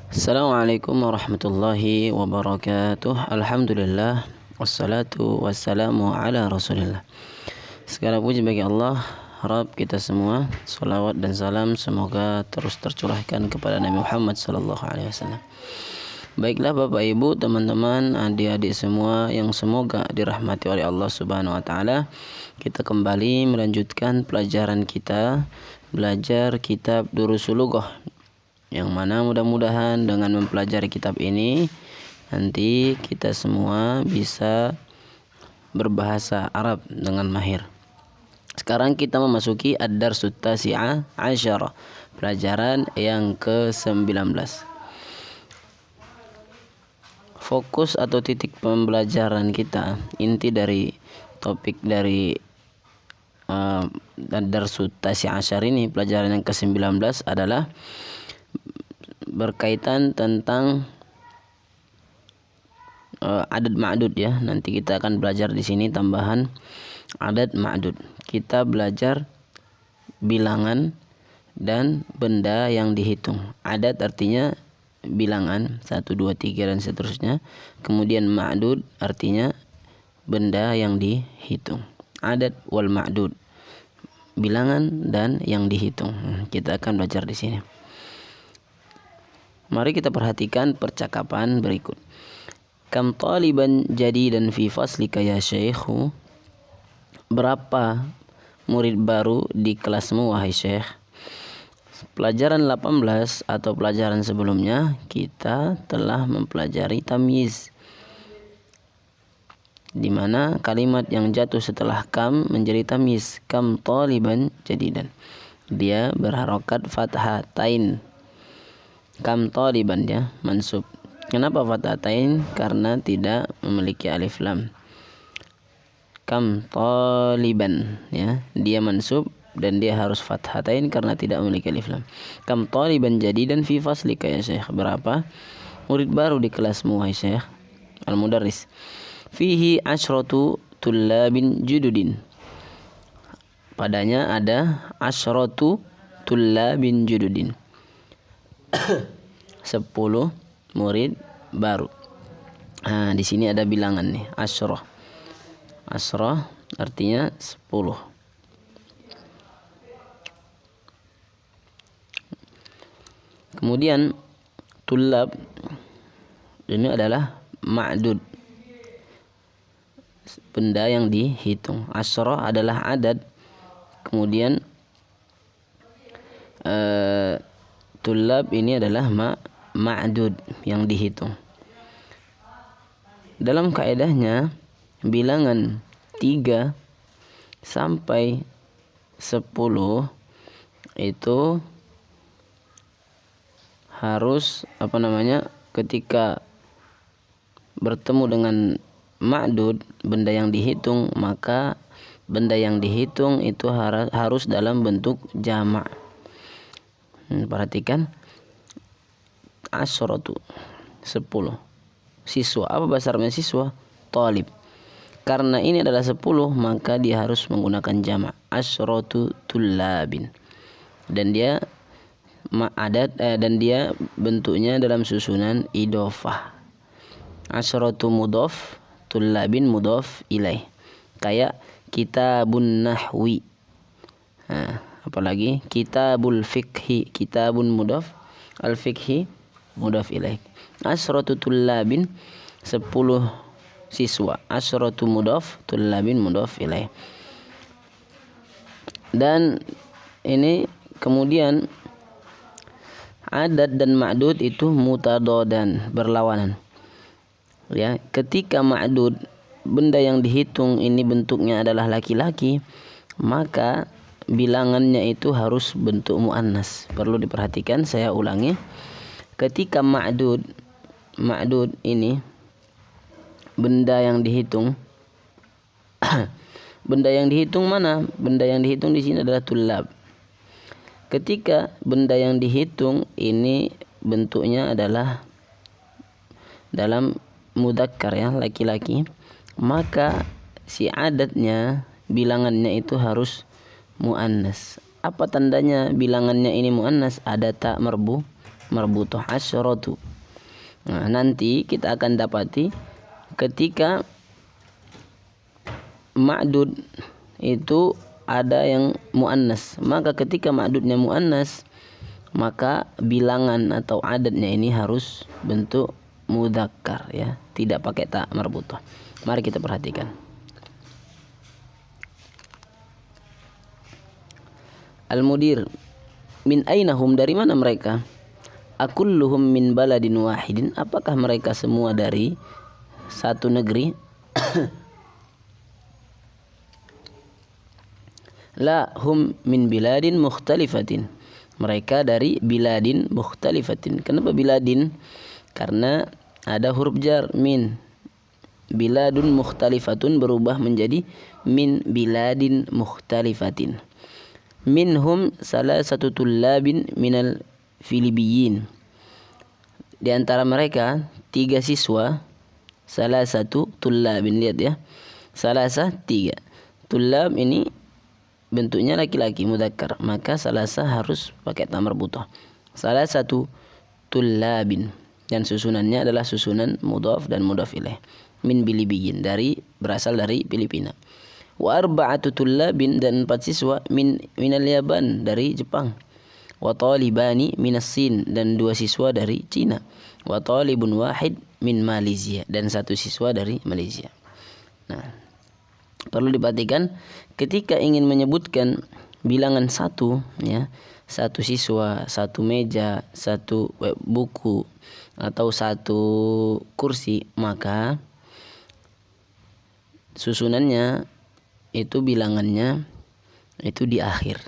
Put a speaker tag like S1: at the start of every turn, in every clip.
S1: Assalamualaikum warahmatullahi wabarakatuh. Alhamdulillah, wassalatu wassalamu ala rasulillah. Segala puji bagi Allah, Rabb kita semua. Salawat dan salam semoga terus tercurahkan kepada Nabi Muhammad sallallahu alaihi wasallam. Baiklah Bapak Ibu, teman-teman, adik-adik semua yang semoga dirahmati oleh Allah Subhanahu wa taala. Kita kembali melanjutkan pelajaran kita, belajar kitab Durusul Lughah, yang mana mudah-mudahan dengan mempelajari kitab ini nanti kita semua bisa berbahasa Arab dengan mahir. Sekarang kita memasuki ad-darsut tasi'ah asyara, pelajaran yang ke-19. Fokus atau titik pembelajaran kita, inti dari topik dari ad-darsut tasi'ah asyar ini, pelajaran yang ke-19 adalah berkaitan tentang adad ma'dud ya. Nanti kita akan belajar di sini tambahan adad ma'dud. Kita belajar bilangan dan benda yang dihitung. Adad artinya bilangan 1, 2, 3 dan seterusnya. Kemudian ma'dud artinya benda yang dihitung. Adad wal ma'dud, bilangan dan yang dihitung. Kita akan belajar di sini. Mari kita perhatikan percakapan berikut. Kam taliban jadidan fi faslika ya syekhu? Berapa murid baru di kelasmu wahai syekh? Pelajaran 18 atau pelajaran sebelumnya kita telah mempelajari tamyiz, di mana kalimat yang jatuh setelah kam menjadi tamyiz. Kam taliban jadidan, dia berharokat fathatain. Kam taliban ya, mansub. Kenapa fathatain? Karena tidak memiliki alif lam. Kam taliban ya, dia mansub dan dia harus fathatain karena tidak memiliki alif lam. Kam taliban jadidan fi faslika ya syekh? Berapa murid baru di kelasmu wahai syekh? Al-mudarris. Fihi asyratu tullabin jududin. Padanya ada asyratu tullabin jududin. 10 murid baru. Di sini ada bilangan nih, asyrah. Asyrah artinya 10. Kemudian tullab ini adalah ma'dud, benda yang dihitung. Asyrah adalah adad. Kemudian tullab ini adalah ma'dud yang dihitung. Dalam kaedahnya bilangan 3 sampai 10 itu harus ketika bertemu dengan ma'dud, benda yang dihitung, maka benda yang dihitung itu harus dalam bentuk jamak. Perhatikan, asyratu 10 siswa. Apa bahasa Arabnya siswa? Talib. Karena ini adalah 10, maka dia harus menggunakan jamak, asyratu tullabin. Dan dia dan dia bentuknya dalam susunan idhofah. Asyratu mudhaf, tullabin mudhaf ilaih. Kayak kitabun nahwi. Apalagi kitabul fikhi, kitabun mudhaf, al fikhi mudhaf ilaih. Asyratu tullabin 10 siswa. Asyratu mudhaf, tullabin mudhaf ilaih. Dan ini kemudian adad dan ma'dud itu mutadodan, berlawanan. Ya, ketika ma'dud, benda yang dihitung ini bentuknya adalah laki-laki, maka bilangannya itu harus bentuk muannas. Perlu diperhatikan, saya ulangi. Ketika ma'dud ini benda yang dihitung benda yang dihitung mana? Benda yang dihitung di sini adalah tullab. Ketika benda yang dihitung ini bentuknya adalah dalam mudzakkar ya, laki-laki, maka si adadnya, bilangannya itu harus muannas. Apa tandanya bilangannya ini muannas? Ada tak marbu marbutoh asyratu. Nah, nanti kita akan dapati ketika ma'dud itu ada yang muannas, maka ketika ma'dudnya muannas, maka bilangan atau adatnya ini harus bentuk mudzakkar ya, tidak pakai ta marbuthah. Mari kita perhatikan. Al-mudir, min ainahum, dari mana mereka? Akulluhum min baladin wahidin, apakah mereka semua dari satu negeri? La hum min biladin mukhtalifatin, mereka dari biladin mukhtalifatin. Kenapa biladin? Karena ada huruf jar min. Biladun mukhtalifatun berubah menjadi min biladin mukhtalifatin. Minhum salah satu tullabin minal Filibiyin, di antara mereka 3 siswa. Salah satu tullabin, lihat ya, salasa 3, tullab ini bentuknya laki-laki mudzakkar, maka salasa harus pakai ta marbuthah. Salah satu tullabin, dan susunannya adalah susunan mudhaf dan mudhaf ilaih. Min Filibiyin, berasal dari Filipina. Wa arba'atu tullabin, dan 4 siswa minal Yaban, dari Jepang. Wa talibani minas Sin, dan 2 siswa dari Cina. Wa talibun wahid min Malaysia, dan 1 siswa dari Malaysia. Nah, perlu diperhatikan ketika ingin menyebutkan bilangan 1 ya, 1 siswa, 1 meja, 1 buku atau 1 kursi, maka susunannya itu bilangannya itu di akhir.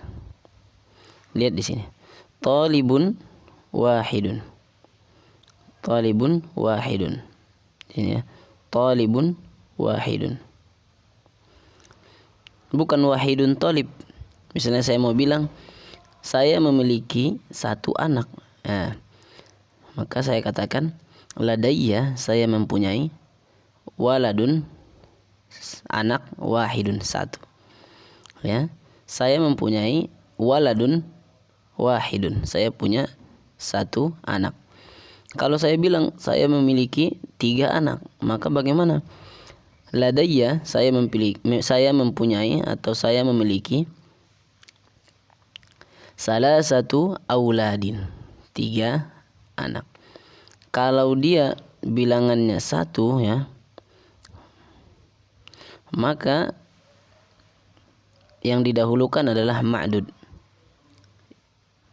S1: Lihat di sini. Talibun wahidun. Talibun wahidun. Ini ya. Talibun wahidun. Bukan wahidun talib. Misalnya saya mau bilang saya memiliki 1 anak. Nah, maka saya katakan ladayya, saya mempunyai, waladun, anak, wahidun, 1. Ya, saya mempunyai waladun wahidun, saya punya 1 anak. Kalau saya bilang saya memiliki 3 anak, maka bagaimana? Ladayya, saya mempunyai atau saya memiliki salah satu auladin, 3 anak. Kalau dia bilangannya 1 ya, maka yang didahulukan adalah ma'dud,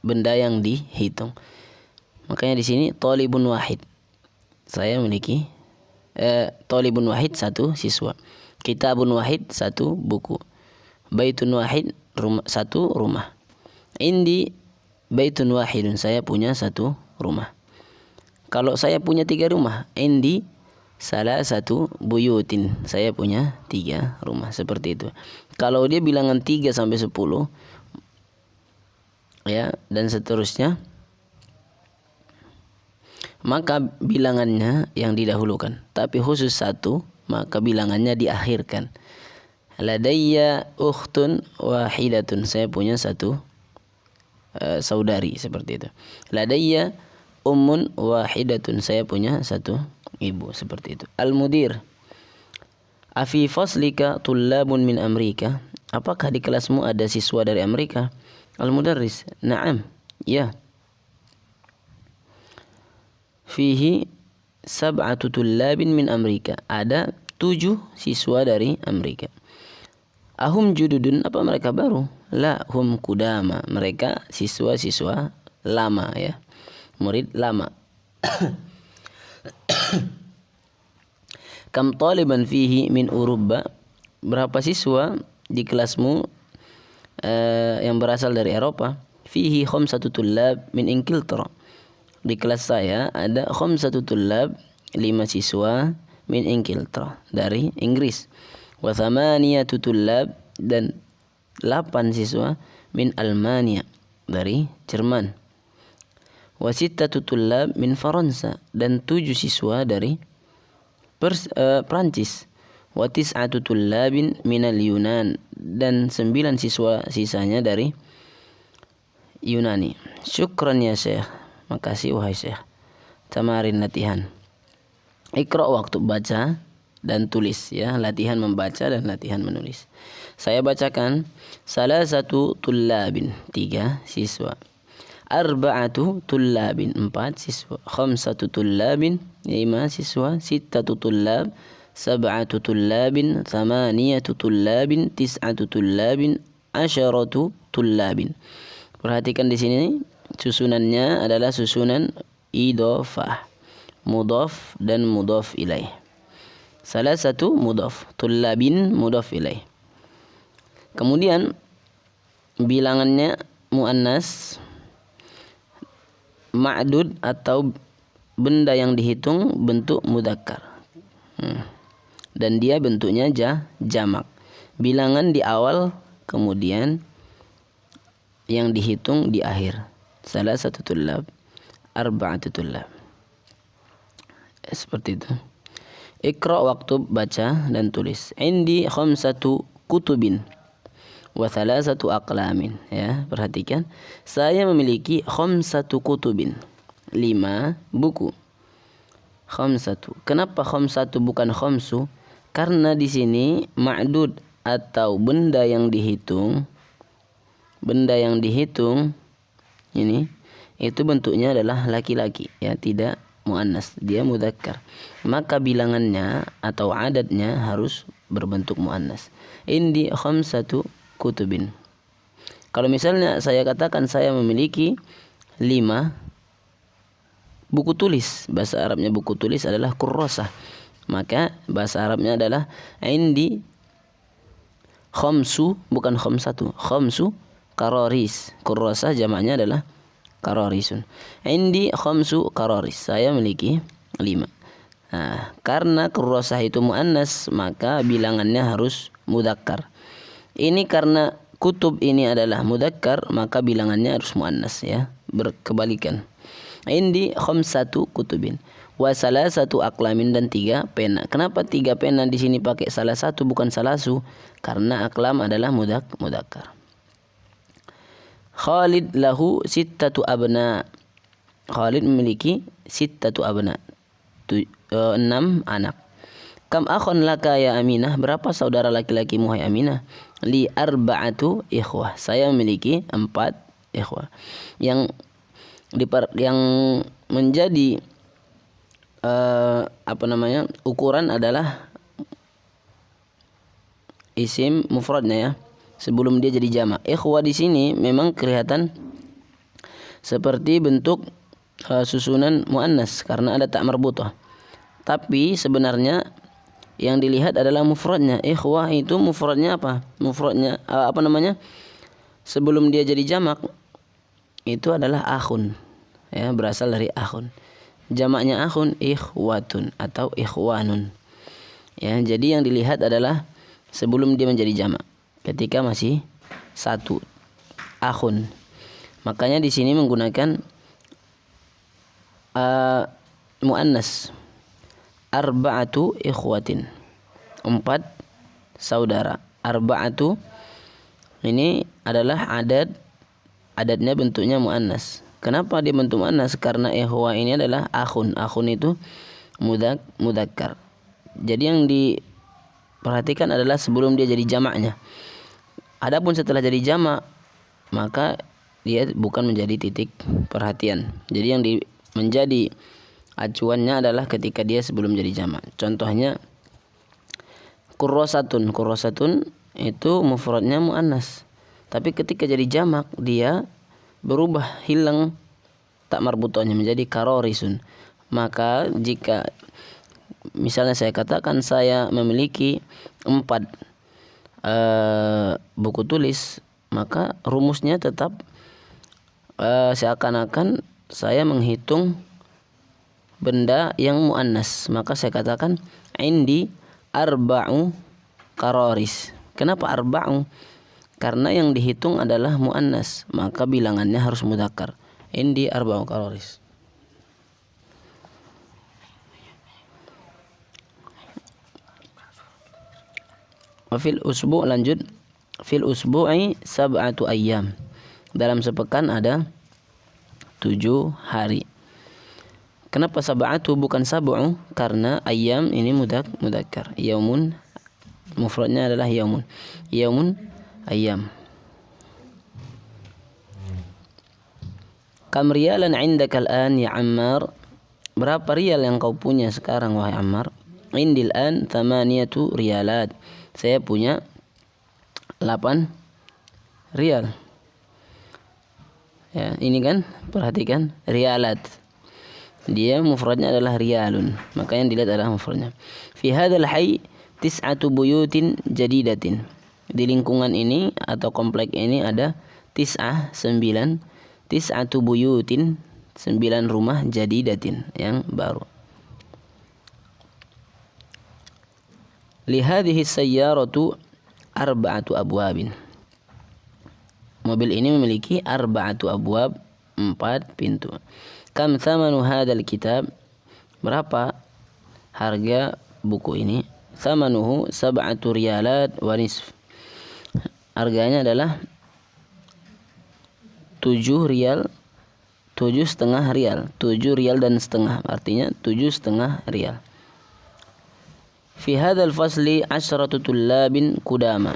S1: benda yang dihitung. Makanya di sini talibun wahid, saya memiliki talibun wahid 1 siswa, kitabun wahid 1 buku, baitun wahid 1 rumah, indi baitun wahidun, saya punya 1 rumah. Kalau saya punya 3 rumah, indi salah satu buyutin, saya punya 3 rumah, seperti itu. Kalau dia bilangan 3 sampai 10 ya, dan seterusnya, maka bilangannya yang didahulukan. Tapi khusus 1, maka bilangannya diakhirkan. Ladayya ukhtun wahidatun, saya punya 1 saudari, seperti itu. Ladayya ummun wahidatun, saya punya 1 ibu, seperti itu. Al-mudir, afi faslika tullabun min Amerika, apakah di kelasmu ada siswa dari Amerika? Al-mudarris, na'am, ya. Fihi sab'atu tullabin min Amerika, ada 7 siswa dari Amerika. Ahum jududun, apa mereka baru? La hum kudama, mereka siswa-siswa lama ya, murid lama. Kam taliban fihi min Uruba, berapa siswa di kelasmu yang berasal dari Eropa? Fihi khamsatu tullab min Ingiltere, di kelas saya ada khamsatu tullab, 5 siswa min Ingiltere, dari Inggris. Wa thamaniyatu tullab, dan 8 siswa min Almania, dari Jerman. Wa sittatu tullab min Faransa, dan 7 siswa dari Prancis. Wa tis'atu tullabin minal Yunan, dan 9 siswa sisanya dari Yunani. Syukran ya Syekh, Makasih wahai Syekh. Tamarin latihan. Iqra waktu baca dan tulis ya, latihan membaca dan latihan menulis. Saya bacakan. Salasatu tullabin, 3 siswa. Arba'atu tullabin, 4 siswa. Khamsatu tullabin, 5 siswa. Sittatu tullab, sab'atu tullabin, thamaniyatu tullabin, tis'atu tullabin, asyaratu tullabin. Perhatikan di sini susunannya adalah susunan idhofah, mudhaf dan mudhaf ilaih. Salah satu mudhaf, tullabin mudhaf ilaih. Kemudian bilangannya muannas, ma'dud atau benda yang dihitung bentuk mudzakkar. Dan dia bentuknya jamak. Bilangan di awal, kemudian yang dihitung di akhir. Salah satu tullab, arba'atu tullab. Seperti itu. Iqra waktu baca dan tulis. Indi khamsatu kutubin wa thalathatu aqlamin. Ya, perhatikan. Saya memiliki khamsatu kutubin, 5 buku. Khamsatu. Kenapa khamsatu bukan khamsu? Karena di sini ma'dud atau benda yang dihitung ini itu bentuknya adalah laki-laki ya, tidak muannas, dia mudzakkar. Maka bilangannya atau adadnya harus berbentuk muannas. Indi khamsatu kutubin. Kalau misalnya saya katakan saya memiliki 5 buku tulis, bahasa Arabnya buku tulis adalah kurrasah. Maka bahasa Arabnya adalah indi khamsu, bukan khamsatu, khamsu qararis. Kurrasah jamaknya adalah qararisun. Indi khamsu qararis, saya memiliki 5. Nah, karena kurrasah itu muannas, maka bilangannya harus mudzakkar. Ini karena kutub ini adalah mudzakkar, maka bilangannya harus muannas ya, berkebalikan. Indi khamsatu kutubin wa salasatu aqlamin, dan 3 pena. Kenapa 3 pena di sini pakai salah satu bukan salasu? Karena aqlam adalah mudzakkar. Khalid lahu sittatu abna. Khalid memiliki sittatu abna, 6 anak. Kam akhun laka ya Aminah, berapa saudara laki-laki muhai Aminah? Li arba'atu ikhwah, saya memiliki 4 ikhwah. Yang menjadi ukuran adalah isim mufradnya ya, sebelum dia jadi jamak. Ikhwah di sini memang kelihatan seperti bentuk susunan muannas karena ada tak marbutah. Tapi sebenarnya yang dilihat adalah mufradnya. Ikhwah itu mufradnya apa? Mufradnya sebelum dia jadi jamak itu adalah akhun. Ya, berasal dari akhun. Jamaknya akhun ikhwatun atau ikhwanun. Ya, jadi yang dilihat adalah sebelum dia menjadi jamak, ketika masih satu, akhun. Makanya di sini menggunakan muannas, arba'atu ikhwatin, 4 saudara. Arba'atu ini adalah adadnya bentuknya muannas. Kenapa dia bentuk muannas? Karena ikhwa ini adalah akhun. Akhun itu mudzakkar. Jadi yang diperhatikan adalah sebelum dia jadi jamaknya. Adapun setelah jadi jamak, maka dia bukan menjadi titik perhatian. Jadi yang menjadi acuannya adalah ketika dia sebelum jadi jamak. Contohnya kurrasatun. Kurrasatun itu mufradnya muannas. Tapi ketika jadi jamak dia berubah, hilang tak marbutahnya menjadi qararisun. Maka jika misalnya saya katakan saya memiliki 4 buku tulis, maka rumusnya tetap seakan-akan saya menghitung benda yang muannas. Maka saya katakan indi arba'u qararis. Kenapa arba'u? Karena yang dihitung adalah muannas, maka bilangannya harus mudzakkar. Indi arba'u qararis. Fil usbu', lanjut. Fil usbu'i sab'atu ayyam. Dalam sepekan ada 7 hari. Kenapa sab'atu bukan sab'u? Karena ayyam ini mudzakkar. Yaumun mufradnya adalah yaumun. Yaumun ayyam. Kam riyalan 'indaka al-an ya Ammar? Berapa rial yang kau punya sekarang wahai Ammar? Indil an 8 riyalat. Saya punya 8 rial. Ya, ini kan perhatikan rialat. Dia mufradnya adalah riyalun, maka yang dilihat adalah mufradnya. Fi hadzal hayy 9 buyutin jadidatin. Di lingkungan ini atau komplek ini ada 9 buyutin 9 rumah jadidatin yang baru. Li hadhihi sayyaratu 4 abwabin. Mobil ini memiliki 4 abwab, 4 pintu. Kam thamanu hadzal kitab? Berapa harga buku ini? Thamanuhu 7 riyalat wa nisf. Harganya adalah 7 rial, 7,5 rial. 7 rial dan setengah, artinya 7,5 rial. Fi hadzal fasli 10 tullabin kudama.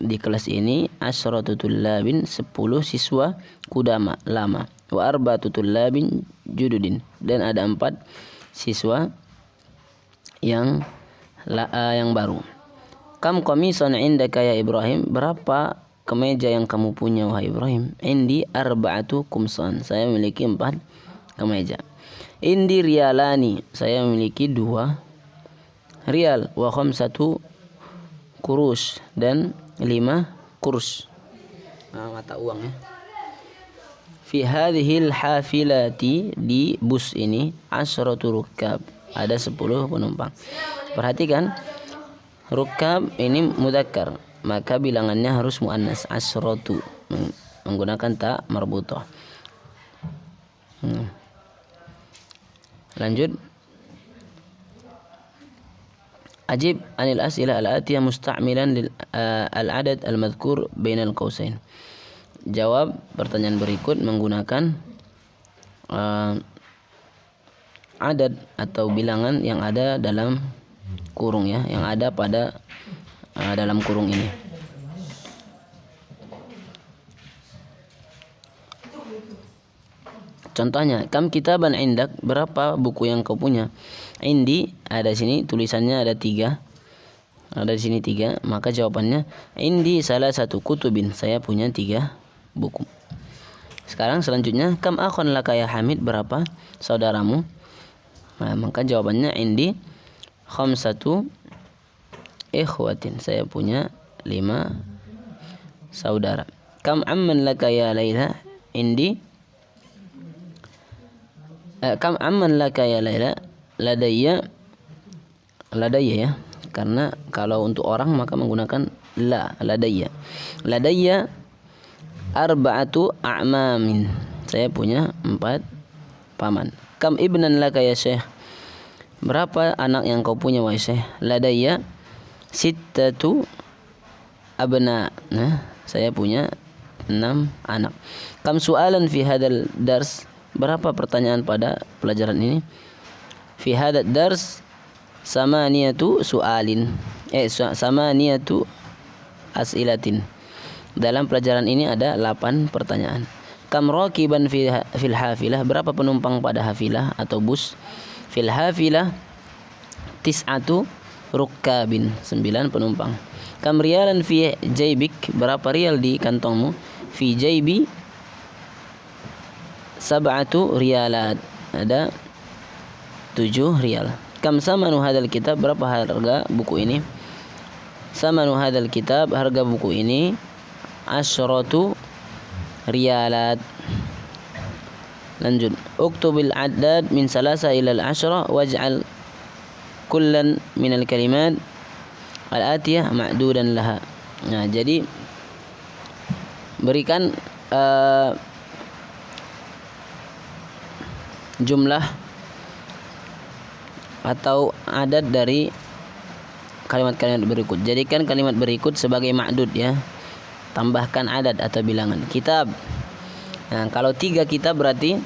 S1: Di kelas ini 10 tullabin 10 siswa kudama lama. Wa 4 tullabin jududin, dan ada 4 siswa yang baru. Kam qamisan indaka ya Ibrahim? Berapa kemeja yang kamu punya wahai Ibrahim? Indi 4 kumsan. Saya memiliki 4 kemeja. Indi riyalani. Saya memiliki 2 rial. Wa 5 kurus, dan 5 kurs. Mata uang ya. Fi hadhil hafilati, di bus ini 10 rukkab, ada 10 penumpang. Perhatikan, rukkab ini mudzakkar, maka bilangannya harus muannas, 10 menggunakan ta marbutah. Lanjut. Ajib anil as'ilah al-atiyah musta'milan lil al-adad al-madhkur bainal qausain. Jawab pertanyaan berikut menggunakan adad atau bilangan yang ada dalam kurung ya, yang ada pada dalam kurung ini. Contohnya, kam kitaban indak? Berapa buku yang kau punya? Indi, ada sini tulisannya ada 3. Ada di sini 3, maka jawabannya indi salah satu kutubin. Saya punya 3 buku. Sekarang selanjutnya, kam akhon laka ya Hamid? Berapa saudaramu? Nah, maka jawabannya indi 5 ikhwatin. Saya punya 5 saudara. Kam amman laka ya Laila? Indi kam amman laka ya Laila? Ladayya ya, karena kalau untuk orang maka menggunakan la, ladayya. Ladayya 4 a'mamin. Saya punya 4 paman. Kam ibnan laka ya Syekh? Berapa anak yang kau punya wahai Syekh? Ladayya 6 abna. Nah, saya punya 6 anak. Kam su'alan fi hadzal dars? Berapa pertanyaan pada pelajaran ini? Fi hadzal dars 8 su'alin. 8 as'ilatin. Dalam pelajaran ini ada 8 pertanyaan. Kam raqiban fil hafilah? Berapa penumpang pada hafilah atau bus? Fil hafilah 9 rukkabin, 9 penumpang. Kam riyalan fi jaybik? Berapa rial di kantongmu? Fi jaybi 7 riyalat, ada 7 rial. Kam samanu hadzal kitab? Berapa harga buku ini? Samanu hadzal kitab, harga buku ini 10 riyalat. Lanjut. Uktubil adad min 3 ila 10 waj'al kullan min al-kalimat al-atiyah ma'dudan laha. Nah, jadi berikan jumlah atau adad dari kalimat-kalimat berikut. Jadikan kalimat berikut sebagai ma'dud ya. Tambahkan adad atau bilangan. Kitab. Nah, kalau 3 kitab berarti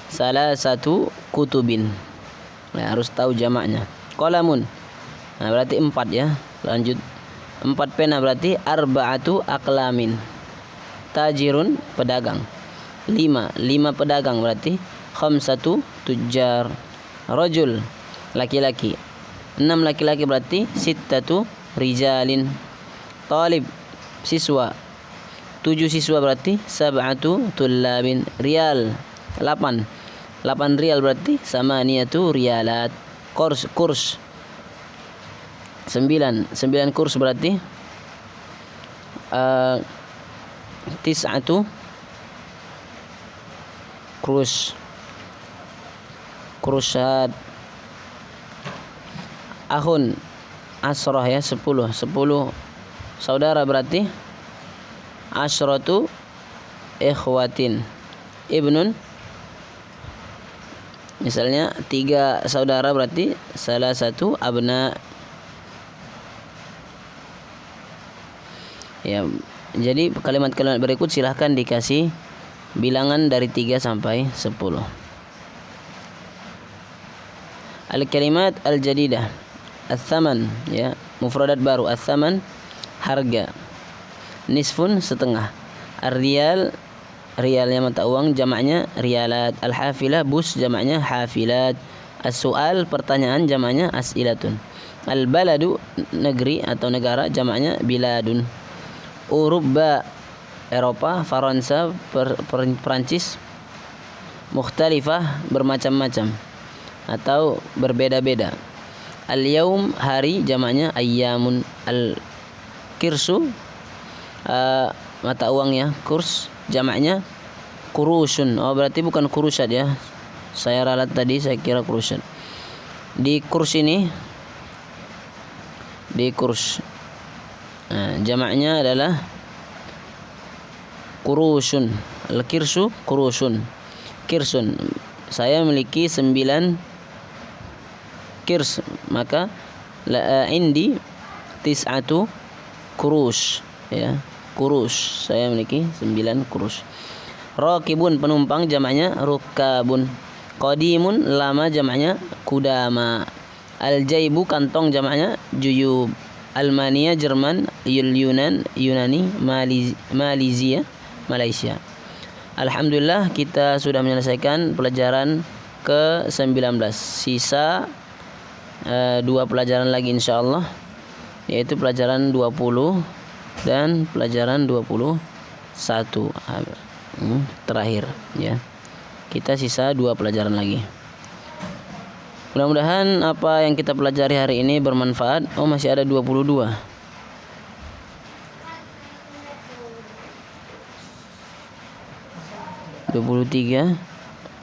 S1: salasatu kutubin. Nah, harus tahu jamaknya. Qalamun. Nah, berarti 4 ya. Lanjut. 4 pena berarti arba'atu aqlamin. Tajirun, pedagang. 5 pedagang berarti khamsatu tujjar. Rajul, laki-laki. 6 laki-laki berarti sittatu rijalin. Talib, siswa. 7 siswa berarti sab'atu tullabin. Rial, 8 rial berarti samaniyatu rialat. Kurs 9 kurs berarti tis'atu krusat. Ahun asroh ya, 10 saudara berarti asratu ikhwatin. Ibnun, misalnya 3 saudara berarti salah satu abna. Ya, jadi kalimat-kalimat berikut silahkan dikasih bilangan dari 3 sampai 10. Al-kalimat al-jadidah. Ats-tsaman ya, mufradat baru. Ats-tsaman, harga. Nisfun, setengah. Ar-riyal, rialnya mata uang, jamaknya rialat. Al-hafilah, bus, jamaknya hafilat. As-su'al, pertanyaan, jamaknya as'ilatun. Al-baladu, negeri atau negara, jamaknya biladun. Uruba, Eropa. Faransa, Perancis. Mukhtalifah, bermacam-macam atau berbeda-beda. Al-yaum, hari, jamaknya ayyamun. Al-kirsu, mata uang ya, kurs, jamaknya kurusun. Oh, berarti bukan kurusat ya. Saya ralat tadi, saya kira kurusat. Di kurs ini, di kurs, nah, jamaknya adalah kurusun. Al-kirsu, kurusun. Kirsun, saya memiliki 9 kirs, maka indi tis'atu kurus ya, kurus, saya memiliki 9 kurus. Raqibun, penumpang, jamaknya rukabun. Qadimun, lama, jamaknya kudama. Al-jaibu, kantong, jamaknya juyub. Almania, Jerman. Yunan, Yunani. Malaysia, Malaysia. Alhamdulillah kita sudah menyelesaikan pelajaran ke-19. Sisa 2 pelajaran lagi insyaallah, yaitu pelajaran 20 dan pelajaran 21 terakhir ya. Kita sisa 2 pelajaran lagi. Mudah-mudahan apa yang kita pelajari hari ini bermanfaat. Oh, masih ada 22.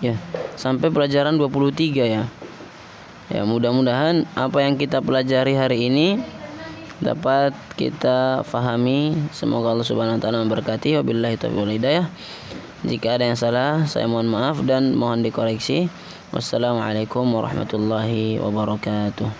S1: Ya, sampai pelajaran 23 ya. Ya, mudah-mudahan apa yang kita pelajari hari ini dapat kita fahami. Semoga Allah Subhanahu wa taala memberkati. Wabillahi taufiq wal hidayah. Jika ada yang salah, saya mohon maaf dan mohon dikoreksi. Wassalamualaikum warahmatullahi wabarakatuh.